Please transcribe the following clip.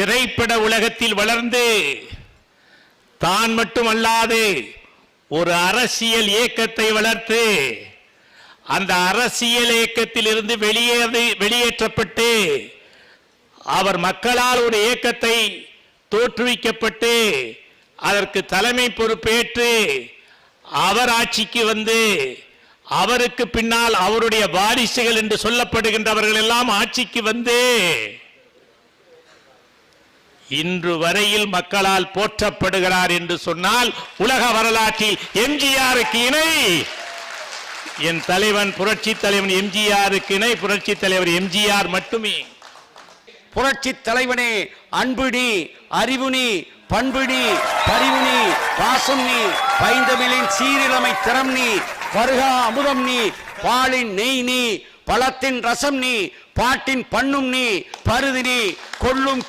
திரைப்பட உலகத்தில் வளர்ந்து தான் மட்டுமல்லாது ஒரு அரசியல் இயக்கத்தை வளர்த்து அந்த அரசியல் இயக்கத்தில் இருந்து வெளியேற்றப்பட்டு அவர் மக்களால் ஒரு இயக்கத்தை தோற்றுவிக்கப்பட்டு அதற்கு தலைமை பொறுப்பேற்று அவர் ஆட்சிக்கு வந்து அவருக்கு பின்னால் அவருடைய வாரிசுகள் என்று சொல்லப்படுகின்றவர்கள் எல்லாம் ஆட்சிக்கு வந்து இன்று வரையில் மக்களால் போற்றப்படுகிறார் என்று சொன்னால் உலக வரலாற்றில் எம்ஜிஆருக்கு இணை என் தலைவன் புரட்சி தலைவன் எம்ஜிஆருக்கு இணை புரட்சி தலைவர் எம்ஜிஆர் மட்டுமே. புரட்சி தலைவனே, அன்பு நீ, அறிவு நீ, பண்பு நீ, பரிவு நீ, பாசம் நீ, பைந்தமிழின் சீரிழமை திறம் நீ, பருகா அமுதம் நீ, பாலின் நெய் நீ, பழத்தின் ரசம் நீ, பாட்டின் பண்ணும் நீ, பருதி நீ, கொள்ளும்